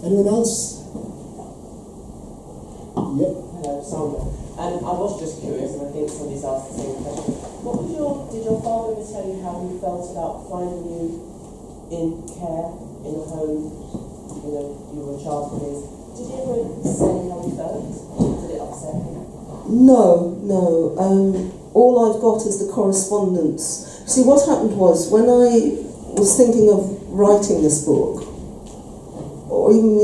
Anyone else? Yep. Hello, Sandra. I was just curious, and I think somebody's asked the same question. Did your father ever tell you how he felt about finding you in care, in a home, you were a child of his? Did he ever say how he felt? Did it upset him? No. All I've got is the correspondence. See, what happened was, when I was thinking of writing this book, or even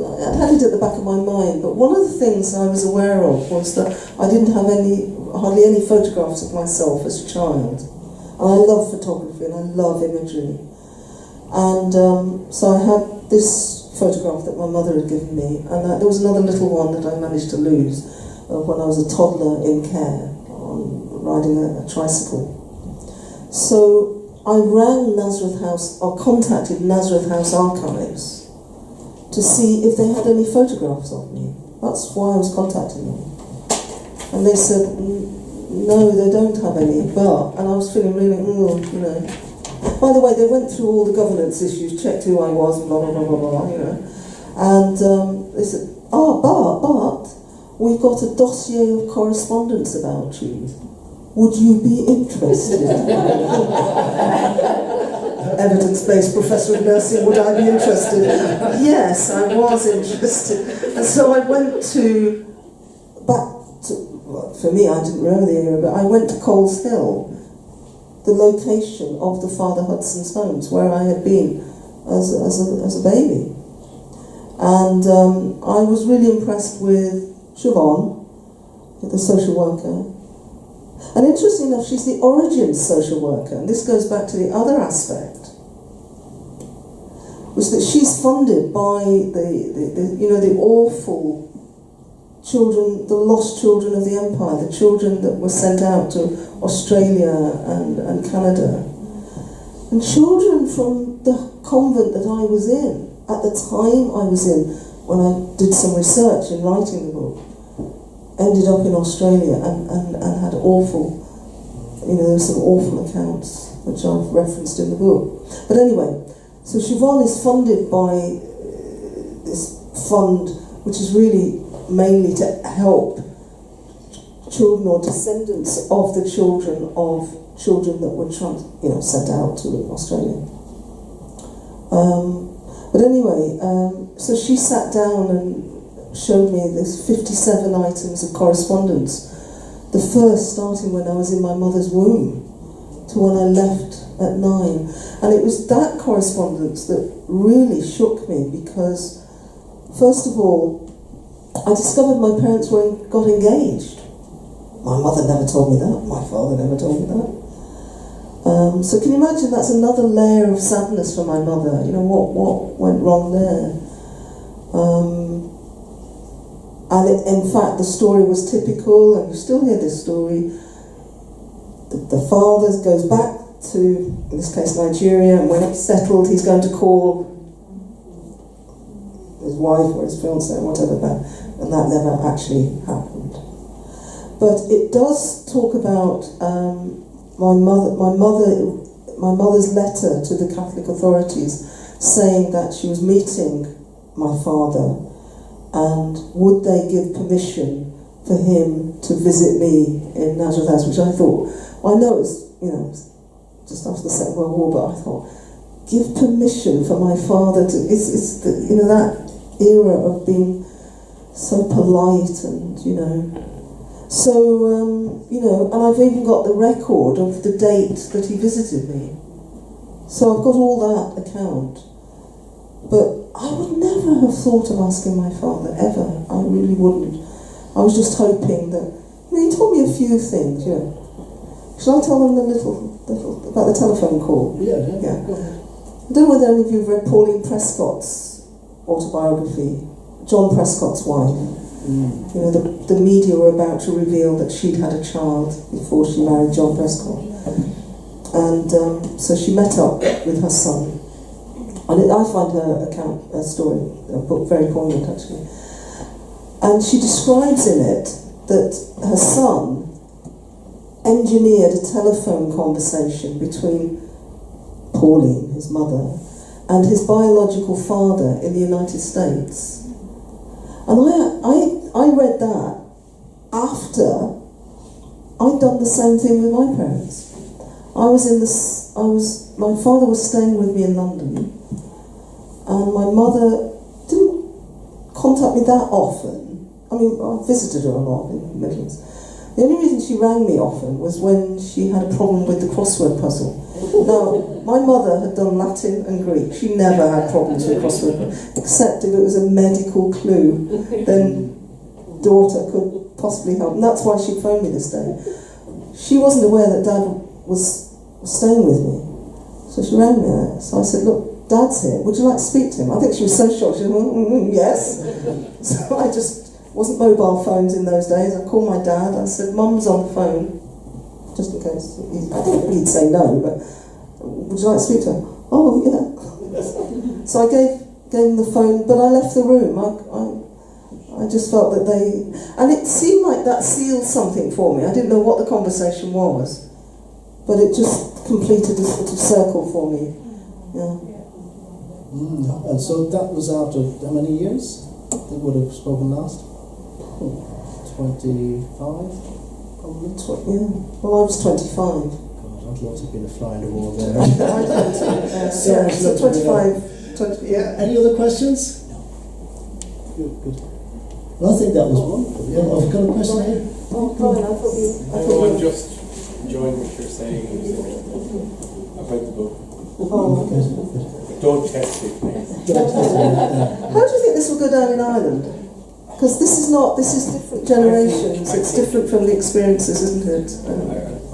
I had it at the back of my mind, but one of the things I was aware of was that I didn't have hardly any photographs of myself as a child. And I love photography and I love imagery. And so I had this photograph that my mother had given me, and there was another little one that I managed to lose when I was a toddler in care, riding a tricycle. So I rang Nazareth House, or contacted Nazareth House Archives to see if they had any photographs of me. That's why I was contacting them. And they said, no, they don't have any, but, and I was feeling really, By the way, they went through all the governance issues, checked who I was, blah, blah, blah, blah, blah, And they said, but we've got a dossier of correspondence about you. Would you be interested? Evidence-based professor of nursing, would I be interested? Yes, I was interested. And so I went for me, I didn't know the area, but I went to Coles Hill, the location of the Father Hudson's homes, where I had been as a baby. And I was really impressed with Siobhan, the social worker. And interestingly enough, she's the origin social worker, and this goes back to the other aspect, was that she's funded by the awful children, the lost children of the Empire, the children that were sent out to Australia and Canada. And children from the convent that I was in, at the time I was in, when I did some research in writing the book, ended up in Australia and had awful, there's some awful accounts which I've referenced in the book. But anyway, so Siobhan is funded by this fund, which is really mainly to help children or descendants of the children that were sent out to Australia. But anyway, so she sat down and showed me this 57 items of correspondence, the first starting when I was in my mother's womb to when I left at 9. And it was that correspondence that really shook me, because first of all, I discovered my parents got engaged. My mother never told me that, my father never told me that. So can you imagine, that's another layer of sadness for my mother, what went wrong there. And in fact, the story was typical, and you still hear this story. The father goes back to, in this case, Nigeria, and when it's settled, he's going to call his wife or his fiancée, whatever, back, and that never actually happened. But it does talk about my mother's letter to the Catholic authorities saying that she was meeting my father, and would they give permission for him to visit me in Nazareth House, which I thought, I know it's just after the Second World War, but I thought, give permission for my father to, it's that era of being so polite and, So, and I've even got the record of the date that he visited me. So I've got all that account. But I would never have thought of asking my father, ever. I really wouldn't. I was just hoping that, he told me a few things, Shall I tell them the little about the telephone call? Yeah. I don't know whether any of you have read Pauline Prescott's autobiography, John Prescott's wife. The media were about to reveal that she'd had a child before she married John Prescott. And so she met up with her son. And I find her book very poignant, actually. And she describes in it that her son engineered a telephone conversation between Pauline, his mother, and his biological father in the United States. And I read that after I'd done the same thing with my parents. My father was staying with me in London, and my mother didn't contact me that often. I mean, I visited her a lot in the Midlands. The only reason she rang me often was when she had a problem with the crossword puzzle. Now, my mother had done Latin and Greek. She never had problems with crossword, except if it was a medical clue, then daughter could possibly help. And that's why she phoned me this day. She wasn't aware that Dad was staying with me. So she rang me. So I said, look, Dad's here. Would you like to speak to him? I think she was so shocked. She said, yes. So I just wasn't mobile phones in those days. I called my dad. I said, Mum's on the phone, just in case. I think he'd say no, but would you like to speak to her? Oh, yeah. So I gave him the phone, but I left the room. I just felt that and it seemed like that sealed something for me. I didn't know what the conversation was, but it just completed a sort of circle for me. Yeah. And so that was after how many years they would have spoken last? 25, probably. Yeah. Well, I was 25. God, I'd love to have been a fly in the wall there. So 25. 20, yeah. Any other questions? Good. Well, I think that was wonderful. Yeah, I've got a question here. Oh, Brian, I thought you. I'm just enjoying what you're saying about the book. Oh, okay. But don't test it, please. How do you think this will go down in Ireland? Because this is different generations. It's different from the experiences, isn't it?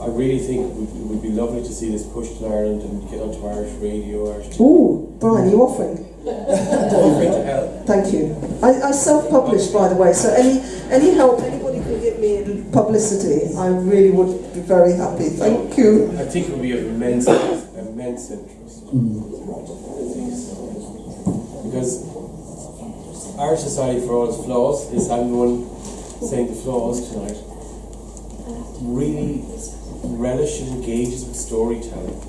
I really think it would be lovely to see this pushed in Ireland and get onto Irish radio. Ooh, Brian, are you offering? Offering to help. Thank you. I self-publish, by the way, so any help anybody can give me in publicity, I really would be very happy. Thank you. I think it would be of immense interest. Because Irish society, for all its flaws, I'm the one saying the flaws tonight, really relishes and engages with storytelling.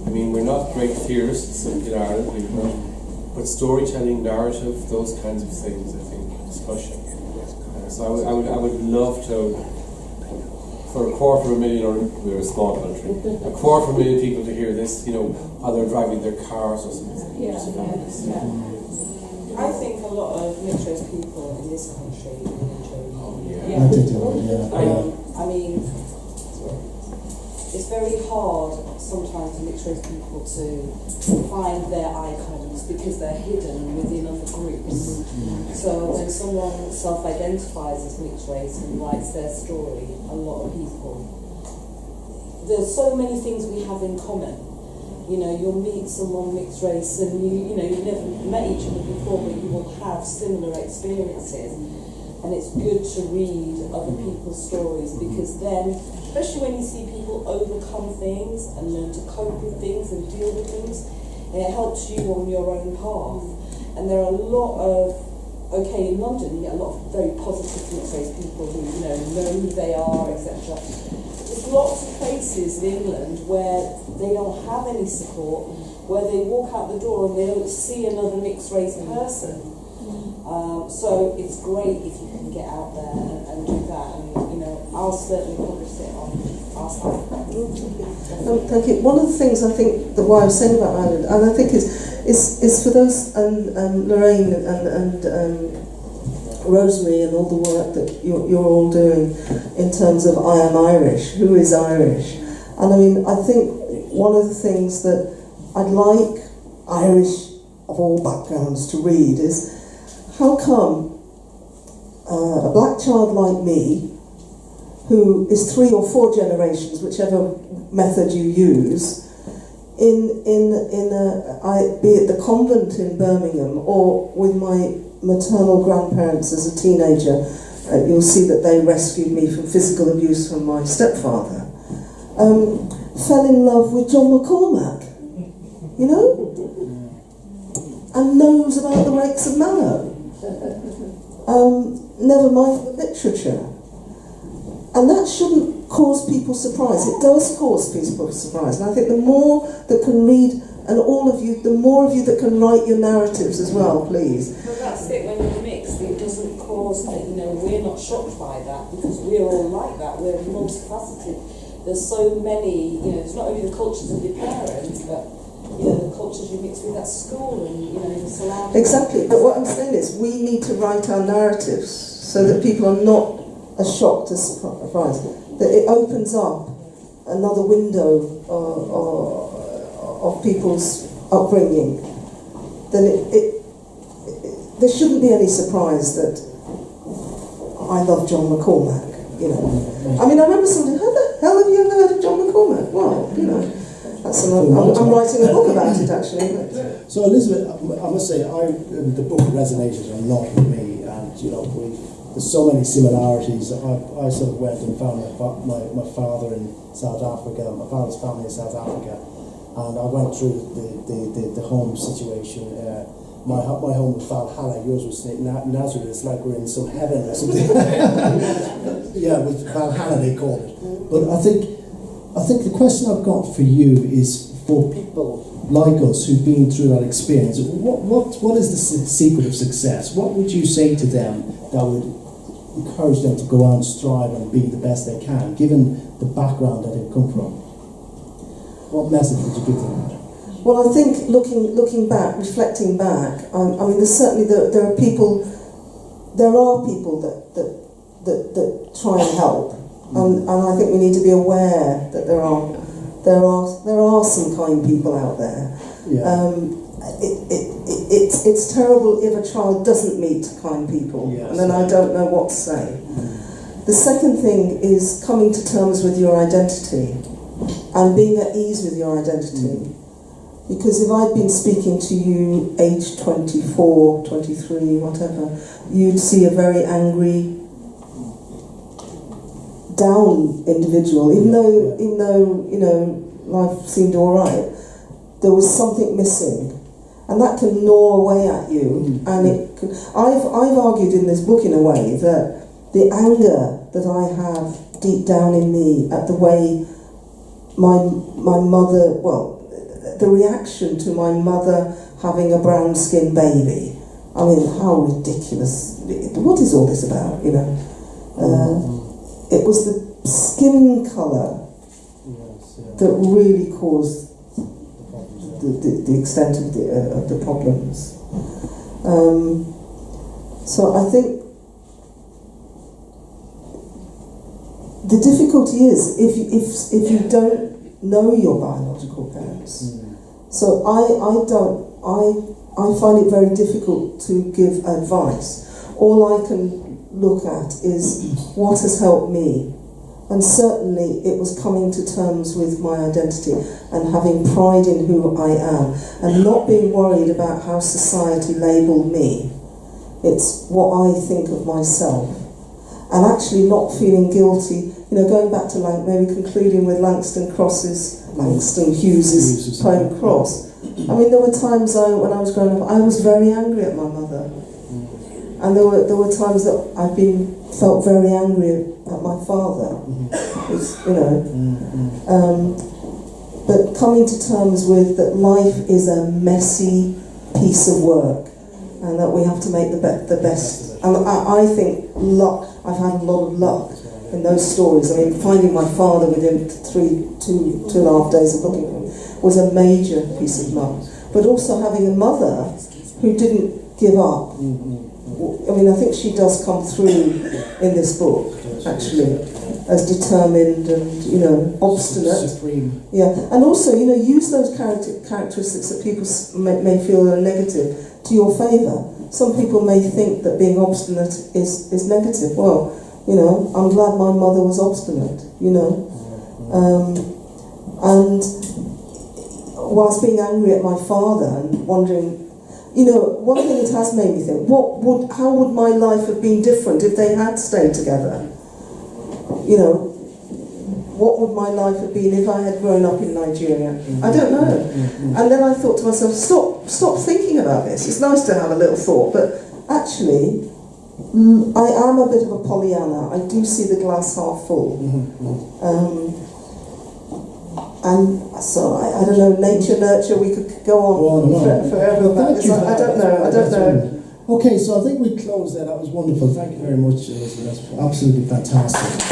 I mean, we're not great theorists in Ireland, but storytelling, narrative, those kinds of things, I think, discussion. So I would love to, for 250,000, or we're a small country, 250,000 people to hear this, while they're driving their cars or something. I think a lot of mixed-race people in this country really enjoy it. I did do it, yeah. I mean, it's very hard sometimes for mixed-race people to find their icons because they're hidden within other groups. So when someone self-identifies as mixed-race and writes their story, a lot of people, there's so many things we have in common. You'll meet someone mixed race and you've never met each other before, but you will have similar experiences. And it's good to read other people's stories, because then, especially when you see people overcome things and learn to cope with things and deal with things, it helps you on your own path. And there are a lot of, in London you get a lot of very positive mixed race people who know who they are, etc. There's lots of places in England where they don't have any support, where they walk out the door and they don't see another mixed race person. So it's great if you can get out there and do that. And I'll certainly publish it on our site. Thank you. One of the things I think that what I was saying about Ireland, and I think is for those Lorraine and Rosemary and all the work that you're all doing in terms of I am Irish, who is Irish. And I mean, I think one of the things that I'd like Irish of all backgrounds to read is, how come a black child like me, who is 3 or 4 generations, whichever method you use, be it the convent in Birmingham or with my maternal grandparents as a teenager, you'll see that they rescued me from physical abuse from my stepfather, fell in love with John McCormack, and knows about the Rakes of Mallow, never mind the literature. And that shouldn't cause people surprise. It does cause people surprise, and I think the more that can read And all of you, the more of you that can write your narratives as well, please. Well, that's it. When you're mixed, it doesn't cause that. We're not shocked by that because we're all like that. We're multifaceted. There's so many. It's not only the cultures of your parents, but the cultures you mix with at school and the surroundings. Exactly. But what I'm saying is, we need to write our narratives so that people are not as shocked as surprised. That it opens up another window of people's upbringing. Then there shouldn't be any surprise that I love John McCormack. I mean, I remember somebody, how the hell have you ever heard of John McCormack? Well, I'm writing a book about it actually. But. So Elizabeth, I must say, the book resonated a lot with me, and there's so many similarities. I sort of went and found my father in South Africa, my father's family in South Africa, and I went through the home situation. My home was Valhalla, yours was Nazareth. It's like we're in some heaven or something. Yeah, with Valhalla they call it. But I think the question I've got for you is for people like us who've been through that experience. What is the secret of success? What would you say to them that would encourage them to go out and strive and be the best they can, given the background that they've come from? What message would you give them? Well, I think looking back, reflecting back, I mean, there's certainly there are people that try and help, and I think we need to be aware that there are some kind people out there. Yeah. It's terrible if a child doesn't meet kind people, yes, and then I don't know what to say. The second thing is coming to terms with your identity and being at ease with your identity. Because if I'd been speaking to you age 24, 23, whatever, you'd see a very angry, down individual. Even though life seemed all right, there was something missing, and that can gnaw away at you. And I've argued in this book in a way that the anger that I have deep down in me at the way my mother, the reaction to my mother having a brown-skinned baby. I mean, how ridiculous. What is all this about, It was the skin colour that really caused the extent of the problems. So I think the difficulty is if you don't know your biological parents. So I find it very difficult to give advice. All I can look at is what has helped me. And certainly it was coming to terms with my identity and having pride in who I am and not being worried about how society labelled me. It's what I think of myself. And actually not feeling guilty, going back to maybe concluding with Langston Hughes's poem Cross. I mean, there were times when I was growing up, I was very angry at my mother. And there were times that felt very angry at my father. But coming to terms with that life is a messy piece of work, and that we have to make the best. And I think I've had a lot of luck in those stories. I mean, finding my father within two and a half days of looking for him was a major piece of luck. But also having a mother who didn't give up. I mean, I think she does come through in this book, actually, as determined and, obstinate. Supreme. Yeah, and also, use those characteristics that people may feel are negative to your favour. Some people may think that being obstinate is negative. Well, I'm glad my mother was obstinate, and whilst being angry at my father and wondering, one thing it has made me think, how would my life have been different if they had stayed together? What would my life have been if I had grown up in Nigeria? I don't know. And then I thought to myself, stop thinking about this. It's nice to have a little thought, but actually, I am a bit of a Pollyanna. I do see the glass half full. And so I don't know, nature, nurture, we could go on forever. Well, thank you. I don't know. Okay, so I think we closed there. That was wonderful. Thank you very much, Elizabeth. That's absolutely fantastic.